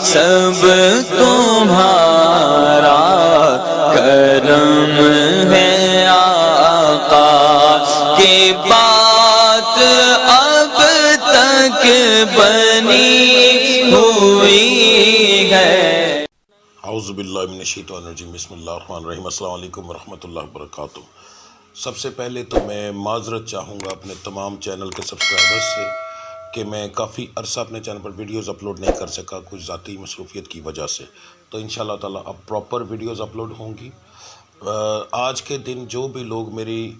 سب تمہارا کرم ہے آقا کی بات اب تک بنی ہوئی ہے۔ اعوذ باللہ من الشیطان الرجیم، بسم اللہ الرحمن الرحیم۔ السلام علیکم ورحمۃ اللہ وبرکاتہ۔ سب سے پہلے تو میں معذرت چاہوں گا اپنے تمام چینل کے سبسکرائبرز سے کہ میں کافی عرصہ اپنے چینل پر ویڈیوز اپلوڈ نہیں کر سکا کچھ ذاتی مصروفیت کی وجہ سے، تو انشاءاللہ تعالیٰ اب پراپر ویڈیوز اپلوڈ ہوں گی۔ آج کے دن جو بھی لوگ میری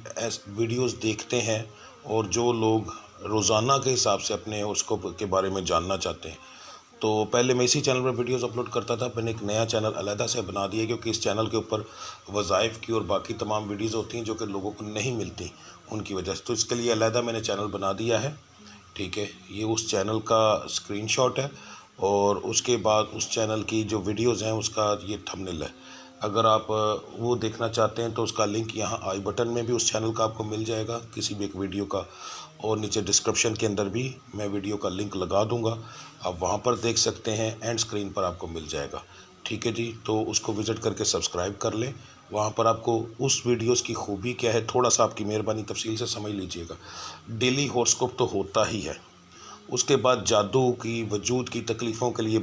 ویڈیوز دیکھتے ہیں اور جو لوگ روزانہ کے حساب سے اپنے ہوراسکوپ کے بارے میں جاننا چاہتے ہیں، تو پہلے میں اسی چینل پر ویڈیوز اپلوڈ کرتا تھا، میں نے ایک نیا چینل علیحدہ سے بنا دیا کیونکہ اس چینل کے اوپر وظائف کی اور باقی تمام ویڈیوز ہوتی ہیں جو کہ لوگوں کو نہیں ملتی ان کی وجہ سے، تو اس کے لیے علیحدہ میں نے چینل بنا دیا ہے۔ ٹھیک ہے، یہ اس چینل کا اسکرین شاٹ ہے اور اس کے بعد اس چینل کی جو ویڈیوز ہیں اس کا یہ تھمبنیل ہے۔ اگر آپ وہ دیکھنا چاہتے ہیں تو اس کا لنک یہاں آئی بٹن میں بھی اس چینل کا آپ کو مل جائے گا کسی بھی ایک ویڈیو کا، اور نیچے ڈسکرپشن کے اندر بھی میں ویڈیو کا لنک لگا دوں گا، آپ وہاں پر دیکھ سکتے ہیں، اینڈ اسکرین پر آپ کو مل جائے گا۔ ٹھیک ہے جی، تو اس کو وزٹ کر کے سبسکرائب کر لیں، وہاں پر آپ کو اس ویڈیوز کی خوبی کیا ہے تھوڑا سا آپ کی مہربانی تفصیل سے سمجھ لیجئے گا۔ ڈیلی ہوراسکوپ تو ہوتا ہی ہے، اس کے بعد جادو کی وجود کی تکلیفوں کے لیے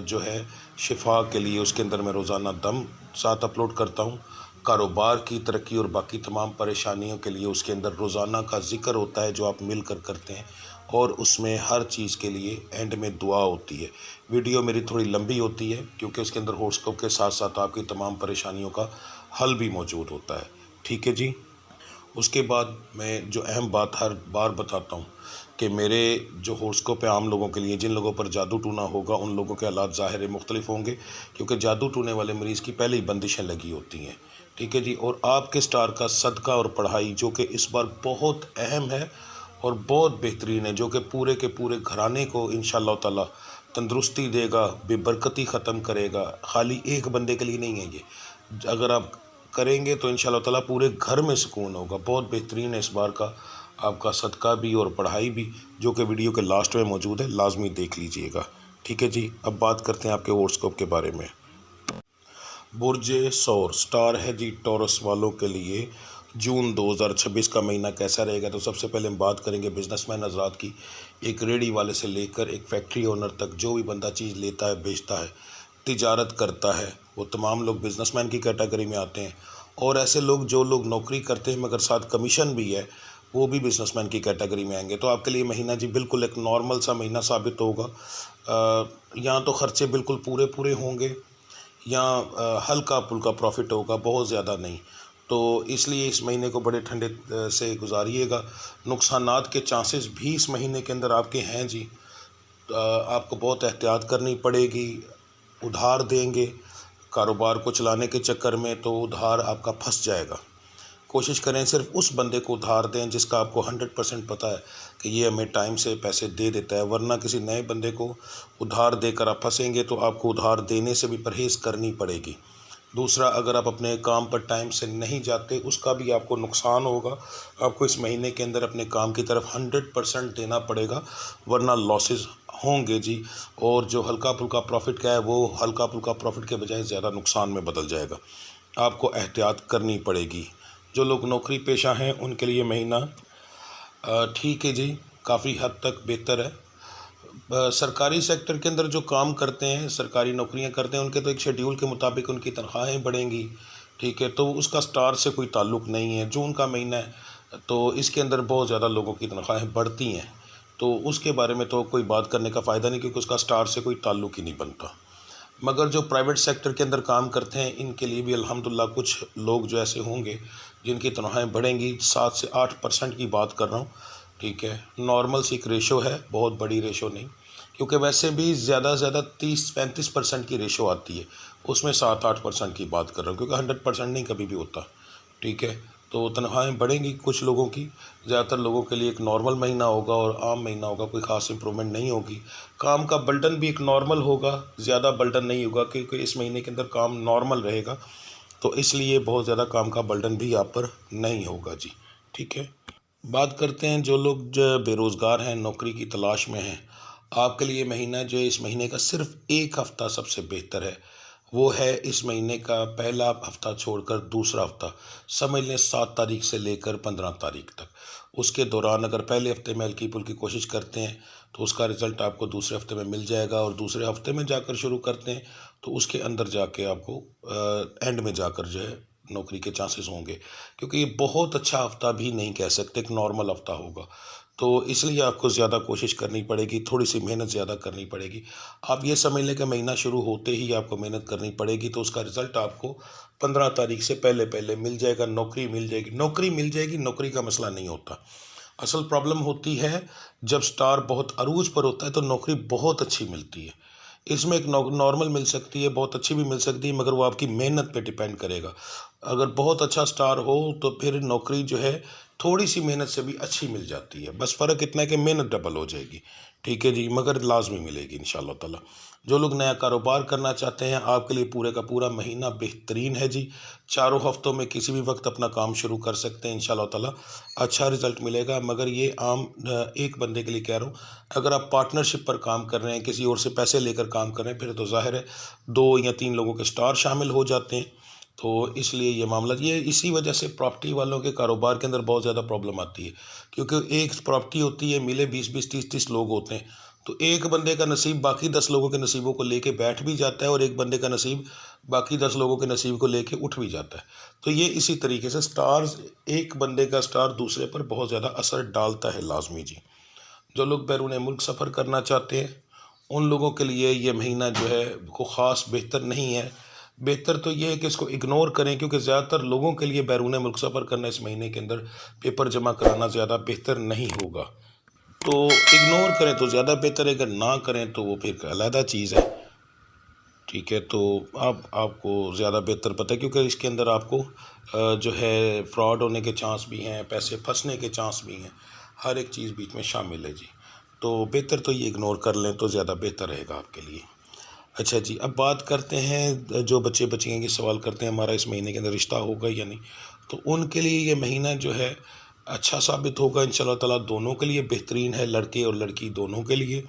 جو ہے شفا کے لیے اس کے اندر میں روزانہ دم ساتھ اپلوڈ کرتا ہوں۔ کاروبار کی ترقی اور باقی تمام پریشانیوں کے لیے اس کے اندر روزانہ کا ذکر ہوتا ہے جو آپ مل کر کرتے ہیں، اور اس میں ہر چیز کے لیے اینڈ میں دعا ہوتی ہے۔ ویڈیو میری تھوڑی لمبی ہوتی ہے کیونکہ اس کے اندر ہوراسکوپ کے ساتھ ساتھ آپ کی تمام پریشانیوں کا حل بھی موجود ہوتا ہے۔ ٹھیک ہے جی، اس کے بعد میں جو اہم بات ہر بار بتاتا ہوں کہ میرے جو ہوراسکوپ ہے عام لوگوں کے لیے، جن لوگوں پر جادو ٹونا ہوگا ان لوگوں کے حالات ظاہر مختلف ہوں گے کیونکہ جادو ٹونے والے مریض کی پہلے ہی بندشیں لگی ہوتی ہیں۔ ٹھیک ہے جی، اور آپ کے سٹار کا صدقہ اور پڑھائی جو کہ اس بار بہت اہم ہے اور بہت بہترین ہے، جو کہ پورے کے پورے گھرانے کو انشاءاللہ تعالیٰ تندرستی دے گا، بے برکتی ختم کرے گا۔ خالی ایک بندے کے لیے نہیں ہے یہ، اگر آپ کریں گے تو انشاءاللہ تعالیٰ پورے گھر میں سکون ہوگا۔ بہت بہترین ہے اس بار کا آپ کا صدقہ بھی اور پڑھائی بھی، جو کہ ویڈیو کے لاسٹ میں موجود ہے، لازمی دیکھ لیجئے گا۔ ٹھیک ہے جی، اب بات کرتے ہیں آپ کے ہوراسکوپ کے بارے میں۔ برج ثور سٹار ہے جی ٹورس والوں کے لیے جون 2026 کا مہینہ کیسا رہے گا، تو سب سے پہلے ہم بات کریں گے بزنس مین حضرات کی۔ ایک ریڑھی والے سے لے کر ایک فیکٹری اونر تک جو بھی بندہ چیز لیتا ہے، بیچتا ہے، تجارت کرتا ہے، وہ تمام لوگ بزنس مین کی کیٹیگری میں آتے ہیں، اور ایسے لوگ جو لوگ نوکری کرتے ہیں مگر ساتھ کمیشن بھی ہے وہ بھی بزنس مین کی کیٹیگری میں آئیں گے۔ تو آپ کے لیے مہینہ جی بالکل ایک نارمل سا مہینہ ثابت ہوگا۔ یہاں تو خرچے بالکل پورے ہوں گے، یہاں ہلکا پھلکا پروفٹ ہوگا، بہت زیادہ نہیں، تو اس لیے اس مہینے کو بڑے ٹھنڈے سے گزاریے گا۔ نقصانات کے چانسز بھی اس مہینے کے اندر آپ کے ہیں جی، آپ کو بہت احتیاط کرنی پڑے گی۔ ادھار دیں گے کاروبار کو چلانے کے چکر میں تو ادھار آپ کا پھنس جائے گا۔ کوشش کریں صرف اس بندے کو ادھار دیں جس کا آپ کو 100% پتہ ہے کہ یہ ہمیں ٹائم سے پیسے دے دیتا ہے، ورنہ کسی نئے بندے کو ادھار دے کر آپ پھنسیں گے تو آپ کو ادھار دینے سے بھی پرہیز کرنی پڑے گی۔ دوسرا، اگر آپ اپنے کام پر ٹائم سے نہیں جاتے اس کا بھی آپ کو نقصان ہوگا، آپ کو اس مہینے کے اندر اپنے کام کی طرف 100% دینا پڑے گا ورنہ لاسز ہوں گے جی، اور جو ہلکا پھلکا پروفٹ کا ہے وہ ہلکا پھلکا پروفٹ کے بجائے زیادہ نقصان میں بدل جائے گا، آپ کو احتیاط کرنی پڑے گی۔ جو لوگ نوکری پیشہ ہیں ان کے لیے مہینہ ٹھیک ہے جی، کافی حد تک بہتر ہے۔ سرکاری سیکٹر کے اندر جو کام کرتے ہیں، سرکاری نوکریاں کرتے ہیں، ان کے تو ایک شیڈیول کے مطابق ان کی تنخواہیں بڑھیں گی۔ ٹھیک ہے، تو اس کا سٹار سے کوئی تعلق نہیں ہے، جون کا مہینہ ہے تو اس کے اندر بہت زیادہ لوگوں کی تنخواہیں بڑھتی ہیں، تو اس کے بارے میں تو کوئی بات کرنے کا فائدہ نہیں کیونکہ اس کا سٹار سے کوئی تعلق ہی نہیں بنتا۔ مگر جو پرائیویٹ سیکٹر کے اندر کام کرتے ہیں ان کے لیے بھی الحمدللہ کچھ لوگ جو ایسے ہوں گے جن کی تنخواہیں بڑھیں گی، 7 سے 8% کی بات کر رہا ہوں۔ ٹھیک ہے، نارمل سی ایک ریشو ہے، بہت بڑی ریشو نہیں، کیونکہ ویسے بھی زیادہ سے زیادہ 30-35% کی ریشو آتی ہے، اس میں 7-8% کی بات کر رہا ہوں کیونکہ 100% نہیں کبھی بھی ہوتا۔ ٹھیک ہے، تو تنخواہیں بڑھیں گی کچھ لوگوں کی، زیادہ تر لوگوں کے لیے ایک نارمل مہینہ ہوگا اور عام مہینہ ہوگا، کوئی خاص امپرومنٹ نہیں ہوگی۔ کام کا برڈن بھی ایک نارمل ہوگا، زیادہ برڈن نہیں ہوگا کیونکہ اس مہینے کے اندر کام نارمل رہے گا، تو اس لیے بہت زیادہ کام کا برڈن بھی آپ پر نہیں ہوگا جی۔ ٹھیک ہے، بات کرتے ہیں جو لوگ بے روزگار ہیں، نوکری کی تلاش میں ہیں، آپ کے لیے مہینہ جو ہے، اس مہینے کا صرف ایک ہفتہ سب سے بہتر ہے، وہ ہے اس مہینے کا پہلا ہفتہ چھوڑ کر دوسرا ہفتہ، سمجھ لیں 7 تاریخ سے لے کر 15 تاریخ تک۔ اس کے دوران اگر پہلے ہفتے میں ہلکی پھلکی کوشش کرتے ہیں تو اس کا رزلٹ آپ کو دوسرے ہفتے میں مل جائے گا، اور دوسرے ہفتے میں جا کر شروع کرتے ہیں تو اس کے اندر جا کے آپ کو اینڈ میں جا کر جو ہے نوکری کے چانسز ہوں گے، کیونکہ یہ بہت اچھا ہفتہ بھی نہیں کہہ سکتے، ایک نارمل ہفتہ ہوگا، تو اس لیے آپ کو زیادہ کوشش کرنی پڑے گی، تھوڑی سی محنت زیادہ کرنی پڑے گی۔ آپ یہ سمجھ لیں کہ مہینہ شروع ہوتے ہی آپ کو محنت کرنی پڑے گی، تو اس کا رزلٹ آپ کو 15 تاریخ سے پہلے مل جائے گا، نوکری مل جائے گی، نوکری کا مسئلہ نہیں ہوتا۔ اصل پرابلم ہوتی ہے جب سٹار بہت عروج پر ہوتا ہے تو نوکری بہت اچھی ملتی ہے۔ اس میں ایک نارمل مل سکتی ہے، بہت اچھی بھی مل سکتی ہے، مگر وہ آپ کی محنت پہ ڈیپینڈ کرے گا۔ اگر بہت اچھا سٹار ہو تو پھر نوکری جو ہے تھوڑی سی محنت سے بھی اچھی مل جاتی ہے، بس فرق اتنا ہے کہ محنت ڈبل ہو جائے گی، ٹھیک ہے جی، مگر لازمی ملے گی انشاءاللہ تعالی۔ جو لوگ نیا کاروبار کرنا چاہتے ہیں، آپ کے لیے پورے کا پورا مہینہ بہترین ہے جی، چاروں ہفتوں میں کسی بھی وقت اپنا کام شروع کر سکتے ہیں انشاءاللہ تعالی، اچھا رزلٹ ملے گا۔ مگر یہ عام ایک بندے کے لیے کہہ رہا ہوں، اگر آپ پارٹنرشپ پر کام کر رہے ہیں، کسی اور سے پیسے لے کر کام کر رہے ہیں، پھر تو ظاہر ہے 2 یا 3 لوگوں کے سٹار شامل ہو جاتے ہیں، تو اس لیے یہ معاملہ، یہ اسی وجہ سے پراپرٹی والوں کے کاروبار کے اندر بہت زیادہ پرابلم آتی ہے، کیونکہ ایک پراپرٹی ہوتی ہے، ملے 20 30 لوگ ہوتے ہیں، تو ایک بندے کا نصیب باقی 10 لوگوں کے نصیبوں کو لے کے بیٹھ بھی جاتا ہے، اور ایک بندے کا نصیب باقی 10 لوگوں کے نصیب کو لے کے اٹھ بھی جاتا ہے۔ تو یہ اسی طریقے سے سٹارز، ایک بندے کا سٹار دوسرے پر بہت زیادہ اثر ڈالتا ہے لازمی جی۔ جو لوگ بیرون ملک سفر کرنا چاہتے ہیں ان لوگوں کے لیے یہ مہینہ جو ہے کو خاص بہتر نہیں ہے۔ بہتر تو یہ ہے کہ اس کو اگنور کریں، کیونکہ زیادہ تر لوگوں کے لیے بیرون ملک سفر کرنا اس مہینے کے اندر پیپر جمع کرانا زیادہ بہتر نہیں ہوگا، تو اگنور کریں تو زیادہ بہتر ہے، اگر نہ کریں تو وہ پھر علیحدہ چیز ہے، ٹھیک ہے۔ تو آپ کو زیادہ بہتر پتہ ہے، کیونکہ اس کے اندر آپ کو جو ہے فراڈ ہونے کے چانس بھی ہیں، پیسے پھنسنے کے چانس بھی ہیں، ہر ایک چیز بیچ میں شامل ہے جی، تو بہتر تو یہ اگنور کر لیں تو زیادہ بہتر رہے گا آپ کے لیے۔ اچھا جی، اب بات کرتے ہیں جو بچے بچیاں یہ سوال کرتے ہیں ہمارا اس مہینے کے اندر رشتہ ہوگا یا نہیں، تو ان کے لیے یہ مہینہ جو ہے اچھا ثابت ہوگا انشاءاللہ تعالیٰ، دونوں کے لیے بہترین ہے، لڑکے اور لڑکی دونوں کے لیے،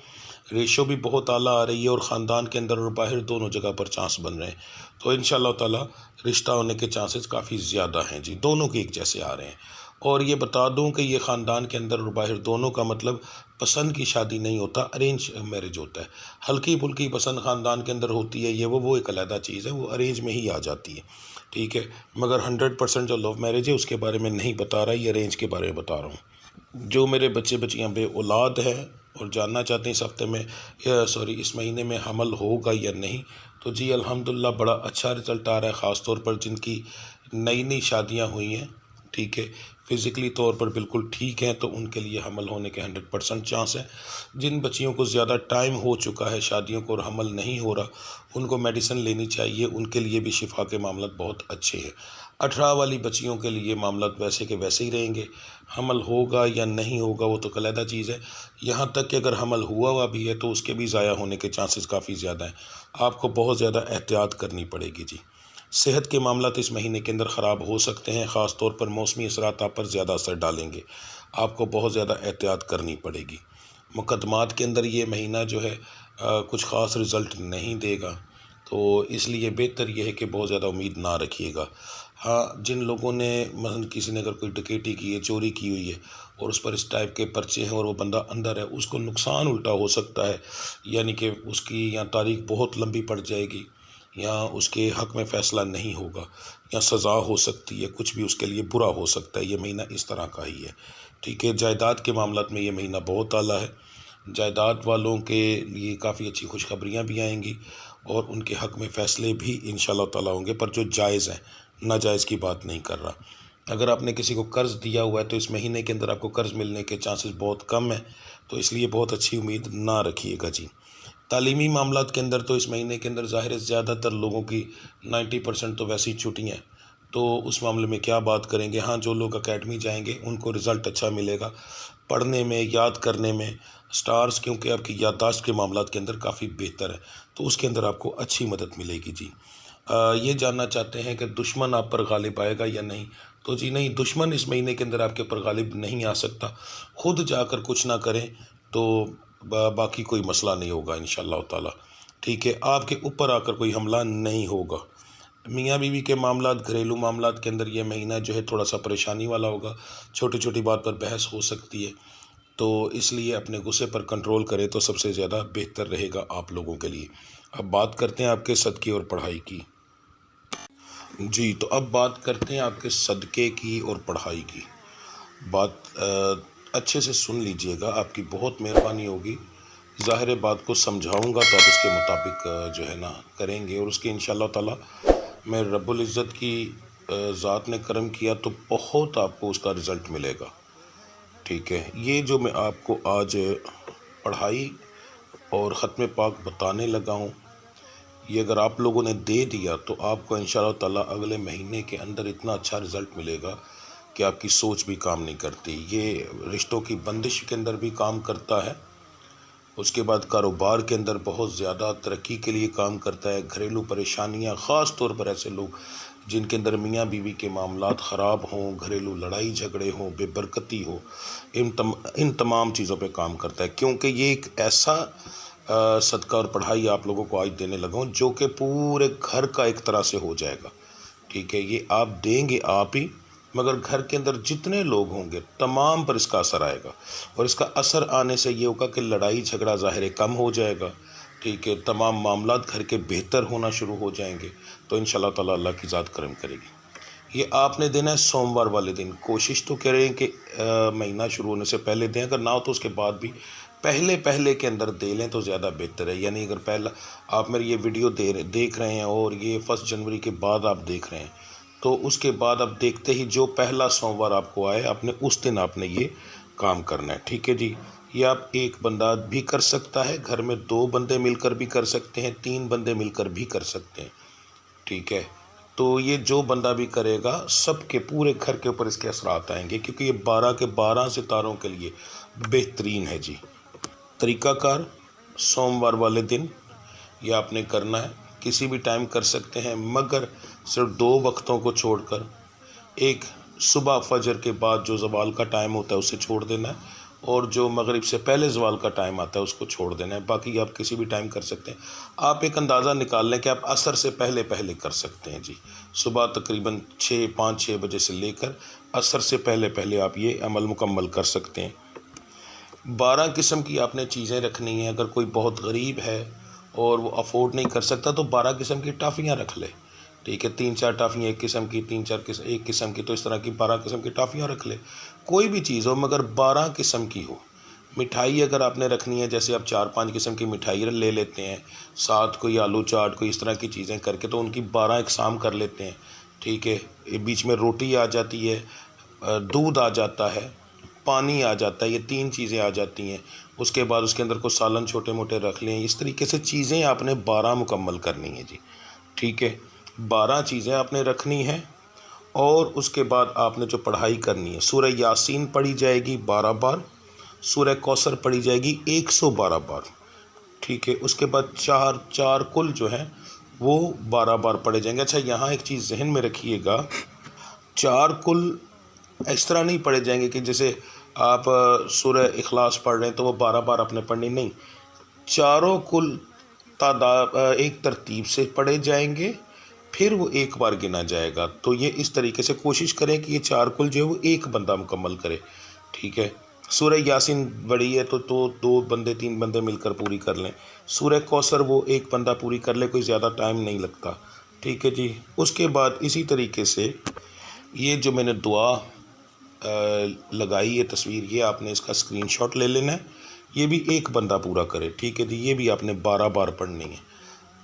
ریشو بھی بہت اعلیٰ آ رہی ہے، اور خاندان کے اندر اور باہر دونوں جگہ پر چانس بن رہے ہیں، تو انشاءاللہ تعالیٰ رشتہ ہونے کے چانسز کافی زیادہ ہیں جی، دونوں کے ایک جیسے آ رہے ہیں۔ اور یہ بتا دوں کہ یہ خاندان کے اندر اور باہر دونوں کا مطلب پسند کی شادی نہیں ہوتا، ارینج میرج ہوتا ہے، ہلکی پھلکی پسند خاندان کے اندر ہوتی ہے، یہ وہ ایک علیحدہ چیز ہے، وہ ارینج میں ہی آ جاتی ہے، ٹھیک ہے، مگر 100% جو لو میرج ہے اس کے بارے میں نہیں بتا رہا، یہ ارینج کے بارے میں بتا رہا ہوں۔ جو میرے بچے بچیاں بے اولاد ہیں اور جاننا چاہتے ہیں اس مہینے میں حمل ہوگا یا نہیں، تو جی الحمدللہ بڑا اچھا رزلٹ آ رہا ہے، خاص طور پر جن کی نئی شادیاں ہوئی ہیں، ٹھیک ہے، فزیکلی طور پر بالکل ٹھیک ہیں، تو ان کے لیے حمل ہونے کے 100% چانس ہے۔ جن بچیوں کو زیادہ ٹائم ہو چکا ہے شادیوں کو اور حمل نہیں ہو رہا، ان کو میڈیسن لینی چاہیے، ان کے لیے بھی شفا کے معاملات بہت اچھے ہیں۔ 18 والی بچیوں کے لیے معاملات ویسے کے ویسے ہی رہیں گے، حمل ہوگا یا نہیں ہوگا وہ تو علیحدہ چیز ہے، یہاں تک کہ اگر حمل ہوا بھی ہے تو اس کے بھی ضائع ہونے کے چانسز کافی زیادہ ہیں، آپ کو بہت زیادہ احتیاط کرنی پڑے گی جی۔ صحت کے معاملات اس مہینے کے اندر خراب ہو سکتے ہیں، خاص طور پر موسمی اثرات آپ پر زیادہ اثر ڈالیں گے، آپ کو بہت زیادہ احتیاط کرنی پڑے گی۔ مقدمات کے اندر یہ مہینہ جو ہے کچھ خاص رزلٹ نہیں دے گا، تو اس لیے بہتر یہ ہے کہ بہت زیادہ امید نہ رکھیے گا۔ ہاں، جن لوگوں نے مثلا کسی نے اگر کوئی ڈکیٹی کی ہے، چوری کی ہوئی ہے اور اس پر اس ٹائپ کے پرچے ہیں اور وہ بندہ اندر ہے، اس کو نقصان الٹا ہو سکتا ہے، یعنی کہ اس کی یا تاریخ بہت لمبی پڑ جائے گی، یا اس کے حق میں فیصلہ نہیں ہوگا، یا سزا ہو سکتی ہے، کچھ بھی اس کے لیے برا ہو سکتا ہے، یہ مہینہ اس طرح کا ہی ہے، ٹھیک ہے۔ جائیداد کے معاملات میں یہ مہینہ بہت اعلیٰ ہے، جائیداد والوں کے لیے کافی اچھی خوشخبریاں بھی آئیں گی، اور ان کے حق میں فیصلے بھی انشاءاللہ تعالیٰ ہوں گے، پر جو جائز ہیں، ناجائز کی بات نہیں کر رہا۔ اگر آپ نے کسی کو قرض دیا ہوا ہے تو اس مہینے کے اندر آپ کو قرض ملنے کے چانسز بہت کم ہیں، تو اس لیے بہت اچھی امید نہ رکھیے گا جی۔ تعلیمی معاملات کے اندر تو اس مہینے کے اندر ظاہر ہے زیادہ تر لوگوں کی 90% تو ویسی چھٹیاں ہیں، تو اس معاملے میں کیا بات کریں گے۔ ہاں، جو لوگ اکیڈمی جائیں گے ان کو رزلٹ اچھا ملے گا، پڑھنے میں، یاد کرنے میں، سٹارز کیونکہ آپ کی یادداشت کے معاملات کے اندر کافی بہتر ہے، تو اس کے اندر آپ کو اچھی مدد ملے گی جی۔ یہ جاننا چاہتے ہیں کہ دشمن آپ پر غالب آئے گا یا نہیں، تو جی نہیں، دشمن اس مہینے کے اندر آپ کے اوپر غالب نہیں آ سکتا، خود جا کر کچھ نہ کریں تو باقی کوئی مسئلہ نہیں ہوگا انشاءاللہ تعالی، ٹھیک ہے۔ آپ کے اوپر آ کر کوئی حملہ نہیں ہوگا۔ میاں بیوی کے معاملات، گھریلو معاملات کے اندر یہ مہینہ جو ہے تھوڑا سا پریشانی والا ہوگا، چھوٹی چھوٹی بات پر بحث ہو سکتی ہے، تو اس لیے اپنے غصے پر کنٹرول کرے تو سب سے زیادہ بہتر رہے گا آپ لوگوں کے لیے۔ اب بات کرتے ہیں آپ کے صدقے اور پڑھائی کی۔ جی، تو اب بات کرتے ہیں آپ کے صدقے کی اور پڑھائی کی۔ بات اچھے سے سن لیجئے گا، آپ کی بہت مہربانی ہوگی۔ ظاہر بات کو سمجھاؤں گا تو آپ اس کے مطابق جو ہے نا کریں گے، اور اس کے انشاءاللہ تعالی میں رب العزت کی ذات نے کرم کیا تو بہت آپ کو اس کا رزلٹ ملے گا، ٹھیک ہے۔ یہ جو میں آپ کو آج پڑھائی اور ختم پاک بتانے لگا ہوں، یہ اگر آپ لوگوں نے دے دیا تو آپ کو انشاءاللہ تعالی اگلے مہینے کے اندر اتنا اچھا رزلٹ ملے گا کہ آپ کی سوچ بھی کام نہیں کرتی۔ یہ رشتوں کی بندش کے اندر بھی کام کرتا ہے، اس کے بعد کاروبار کے اندر بہت زیادہ ترقی کے لیے کام کرتا ہے۔ گھریلو پریشانیاں، خاص طور پر ایسے لوگ جن کے اندر میاں بیوی کے معاملات خراب ہوں، گھریلو لڑائی جھگڑے ہوں، بے برکتی ہو، ان تمام چیزوں پہ کام کرتا ہے، کیونکہ یہ ایک ایسا صدقہ اور پڑھائی آپ لوگوں کو آج دینے لگا ہوں جو کہ پورے گھر کا ایک طرح سے ہو جائے گا، ٹھیک ہے۔ یہ آپ دیں گے آپ ہی، مگر گھر کے اندر جتنے لوگ ہوں گے تمام پر اس کا اثر آئے گا، اور اس کا اثر آنے سے یہ ہوگا کہ لڑائی جھگڑا ظاہر کم ہو جائے گا، ٹھیک ہے۔ تمام معاملات گھر کے بہتر ہونا شروع ہو جائیں گے، تو انشاءاللہ تعالی اللہ کی ذات کرم کرے گی۔ یہ آپ نے دینا ہے سوموار والے دن۔ کوشش تو کریں کہ مہینہ شروع ہونے سے پہلے دیں، اگر نہ ہو تو اس کے بعد بھی پہلے کے اندر دے لیں تو زیادہ بہتر ہے۔ یعنی اگر پہلا آپ میری یہ ویڈیو دیکھ رہے ہیں اور یہ 1 جنوری کے بعد آپ دیکھ رہے ہیں، تو اس کے بعد آپ دیکھتے ہی جو پہلا سوموار آپ کو آئے، آپ نے اس دن آپ نے یہ کام کرنا ہے، ٹھیک ہے جی۔ یہ آپ ایک بندہ بھی کر سکتا ہے، گھر میں 2 بندے مل کر بھی کر سکتے ہیں، 3 بندے مل کر بھی کر سکتے ہیں، ٹھیک ہے۔ تو یہ جو بندہ بھی کرے گا سب کے پورے گھر کے اوپر اس کے اثرات آئیں گے، کیونکہ یہ 12 کے 12 ستاروں کے لیے بہترین ہے جی۔ طریقہ کار سوموار والے دن یہ آپ نے کرنا ہے، کسی بھی ٹائم کر سکتے ہیں، مگر صرف 2 وقتوں کو چھوڑ کر ایک صبح فجر کے بعد جو زوال کا ٹائم ہوتا ہے اسے چھوڑ دینا ہے، اور جو مغرب سے پہلے زوال کا ٹائم آتا ہے اس کو چھوڑ دینا ہے۔ باقی آپ کسی بھی ٹائم کر سکتے ہیں۔ آپ ایک اندازہ نکال لیں کہ آپ عصر سے پہلے کر سکتے ہیں جی، صبح تقریباً 5-6 بجے سے لے کر عصر سے پہلے آپ یہ عمل مکمل کر سکتے ہیں۔ 12 قسم کی آپ نے چیزیں رکھنی ہیں۔ اگر کوئی بہت غریب ہے اور وہ افورڈ نہیں کر سکتا تو 12 قسم کی ٹافیاں رکھ لے، ٹھیک ہے۔ 3-4 ٹافیاں ایک قسم کی، 3-4 قسم ایک قسم کی، تو اس طرح کی 12 قسم کی ٹافیاں رکھ لے۔ کوئی بھی چیز ہو مگر 12 قسم کی ہو۔ مٹھائی اگر آپ نے رکھنی ہے، جیسے آپ 4-5 قسم کی مٹھائی لے لیتے ہیں، ساتھ کوئی آلو چاٹ، کوئی اس طرح کی چیزیں کر کے، تو ان کی 12 اقسام کر لیتے ہیں، ٹھیک ہے۔ بیچ میں روٹی آ جاتی ہے، دودھ آ جاتا ہے، پانی آ جاتا ہے، یہ 3 چیزیں آ جاتی ہیں۔ اس کے بعد اس کے اندر کچھ سالن چھوٹے موٹے رکھ لیں۔ اس طریقے سے چیزیں آپ نے 12 مکمل کرنی ہیں جی، ٹھیک ہے۔ 12 چیزیں آپ نے رکھنی ہیں، اور اس کے بعد آپ نے جو پڑھائی کرنی ہے، سورہ یاسین پڑھی جائے گی 12 بار، سورہ کوثر پڑھی جائے گی 112 بار، ٹھیک ہے۔ اس کے بعد چار کل جو ہیں وہ 12 بار پڑھے جائیں گے۔ اچھا، یہاں ایک چیز ذہن میں رکھیے گا، 4 کل اس طرح نہیں پڑھے جائیں گے کہ جیسے آپ سورہ اخلاص پڑھ رہے ہیں تو وہ 12 بار آپ نے پڑھنی، نہیں، چاروں کل تعداد ایک ترتیب سے پڑھے جائیں گے، پھر وہ ایک بار گنا جائے گا۔ تو یہ اس طریقے سے کوشش کریں کہ یہ 4 کل جو ہے وہ ایک بندہ مکمل کرے، ٹھیک ہے۔ سورہ یاسین بڑی ہے تو 2 بندے 3 بندے مل کر پوری کر لیں۔ سورہ کوثر وہ ایک بندہ پوری کر لے، کوئی زیادہ ٹائم نہیں لگتا، ٹھیک ہے جی۔ اس کے بعد اسی طریقے سے یہ جو میں نے دعا لگائی ہے تصویر، یہ آپ نے اس کا اسکرین شاٹ لے لینا ہے، یہ بھی ایک بندہ پورا کرے، ٹھیک ہے جی۔ یہ بھی آپ نے 12 بار پڑھنی ہے۔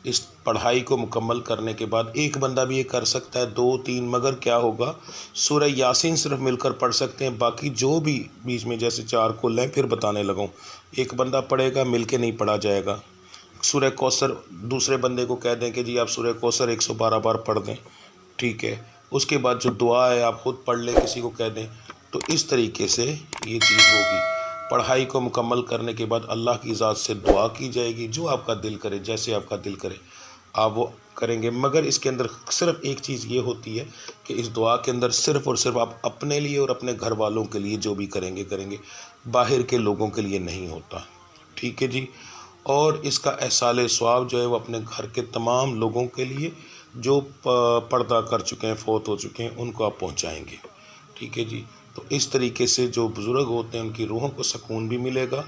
اس پڑھائی کو مکمل کرنے کے بعد ایک بندہ بھی یہ کر سکتا ہے، 2-3، مگر کیا ہوگا، سورہ یاسین صرف مل کر پڑھ سکتے ہیں، باقی جو بھی بیچ میں جیسے 4 کل ہیں پھر بتانے لگوں، ایک بندہ پڑھے گا، مل کے نہیں پڑھا جائے گا۔ سورہ کوثر دوسرے بندے کو کہہ دیں کہ جی آپ سورہ کوثر 112 بار پڑھ دیں، ٹھیک ہے۔ اس کے بعد جو دعا ہے آپ خود پڑھ لیں، کسی کو کہہ دیں، تو اس طریقے سے یہ چیز ہوگی۔ پڑھائی کو مکمل کرنے کے بعد اللہ کی ذات سے دعا کی جائے گی، جو آپ کا دل کرے، جیسے آپ کا دل کرے آپ وہ کریں گے، مگر اس کے اندر صرف ایک چیز یہ ہوتی ہے کہ اس دعا کے اندر صرف اور صرف آپ اپنے لیے اور اپنے گھر والوں کے لیے جو بھی کریں گے، باہر کے لوگوں کے لیے نہیں ہوتا، ٹھیک ہے جی. اور اس کا احصال ثواب جو ہے وہ اپنے گھر کے تمام لوگوں کے لیے جو پردہ کر چکے ہیں، فوت ہو چکے ہیں، ان کو آپ پہنچائیں گے. ٹھیک ہے جی. تو اس طریقے سے جو بزرگ ہوتے ہیں ان کی روحوں کو سکون بھی ملے گا،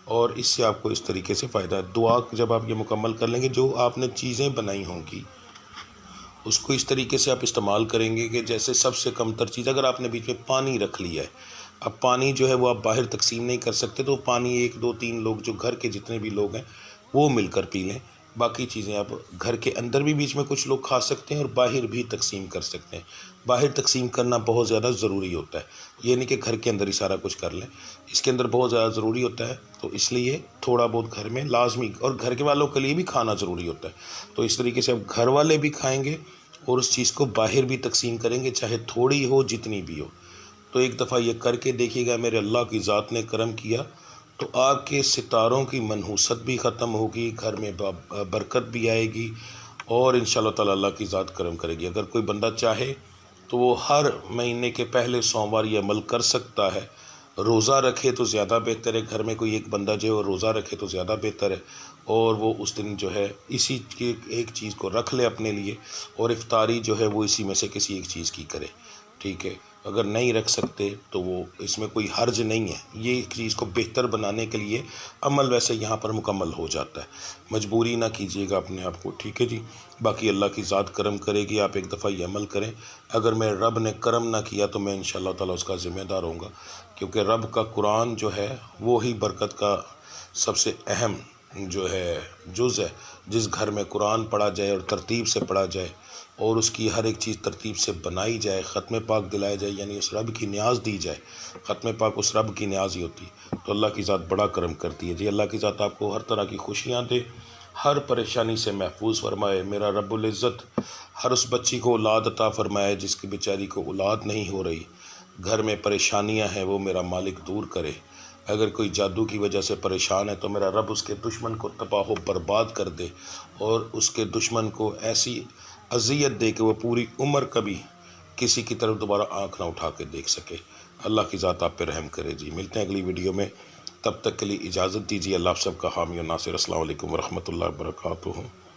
اور اس سے آپ کو اس طریقے سے فائدہ ہے. دعا جب آپ یہ مکمل کر لیں گے، جو آپ نے چیزیں بنائی ہوں گی اس کو اس طریقے سے آپ استعمال کریں گے کہ جیسے سب سے کم تر چیز، اگر آپ نے بیچ میں پانی رکھ لیا ہے، اب پانی جو ہے وہ آپ باہر تقسیم نہیں کر سکتے، تو پانی 1 2 3 لوگ جو گھر کے جتنے بھی لوگ ہیں وہ مل کر پی لیں. باقی چیزیں آپ گھر کے اندر بھی بیچ میں کچھ لوگ کھا سکتے ہیں اور باہر بھی تقسیم کر سکتے ہیں. باہر تقسیم کرنا بہت زیادہ ضروری ہوتا ہے، یہ نہیں کہ گھر کے اندر ہی سارا کچھ کر لیں، اس کے اندر بہت زیادہ ضروری ہوتا ہے. تو اس لیے تھوڑا بہت گھر میں لازمی، اور گھر کے والوں کے لیے بھی کھانا ضروری ہوتا ہے. تو اس طریقے سے اب گھر والے بھی کھائیں گے اور اس چیز کو باہر بھی تقسیم کریں گے، چاہے تھوڑی ہو جتنی بھی ہو. تو ایک دفعہ یہ کر کے دیکھیے گا، میرے اللہ کی ذات نے کرم کیا تو آپ کے ستاروں کی منحوست بھی ختم ہوگی، گھر میں برکت بھی آئے گی، اور انشاءاللہ تعالی اللہ کی ذات کرم کرے گی. اگر کوئی بندہ چاہے تو وہ ہر مہینے کے پہلے سوموار یہ عمل کر سکتا ہے. روزہ رکھے تو زیادہ بہتر ہے، گھر میں کوئی ایک بندہ جو ہے وہ روزہ رکھے تو زیادہ بہتر ہے، اور وہ اس دن جو ہے اسی کی ایک چیز کو رکھ لے اپنے لیے، اور افطاری جو ہے وہ اسی میں سے کسی ایک چیز کی کرے. ٹھیک ہے. اگر نہیں رکھ سکتے تو وہ اس میں کوئی حرج نہیں ہے، یہ چیز کو بہتر بنانے کے لیے عمل ویسے یہاں پر مکمل ہو جاتا ہے. مجبوری نہ کیجیے گا اپنے آپ کو. ٹھیک ہے جی. باقی اللہ کی ذات کرم کرے گی، آپ ایک دفعہ یہ عمل کریں. اگر میں رب نے کرم نہ کیا تو میں انشاءاللہ تعالی اس کا ذمہ دار ہوں گا، کیونکہ رب کا قرآن جو ہے وہی برکت کا سب سے اہم جو ہے جز ہے. جس گھر میں قرآن پڑھا جائے اور ترتیب سے پڑھا جائے اور اس کی ہر ایک چیز ترتیب سے بنائی جائے، ختم پاک دلایا جائے، یعنی اس رب کی نیاز دی جائے. ختم پاک اس رب کی نیاز ہی ہوتی، تو اللہ کی ذات بڑا کرم کرتی ہے جی. اللہ کی ذات آپ کو ہر طرح کی خوشیاں دے، ہر پریشانی سے محفوظ فرمائے. میرا رب العزت ہر اس بچی کو اولاد عطا فرمائے جس کی بیچاری کو اولاد نہیں ہو رہی، گھر میں پریشانیاں ہیں، وہ میرا مالک دور کرے. اگر کوئی جادو کی وجہ سے پریشان ہے تو میرا رب اس کے دشمن کو تباہ و برباد کر دے، اور اس کے دشمن کو ایسی اذیت دے کہ وہ پوری عمر کبھی کسی کی طرف دوبارہ آنکھ نہ اٹھا کے دیکھ سکے. اللہ کی ذات آپ پہ رحم کرے جی. ملتے ہیں اگلی ویڈیو میں، تب تک کے لیے اجازت دیجیے. اللہ آپ سب کا حامی و ناصر. السلام علیکم ورحمۃ اللہ وبرکاتہ.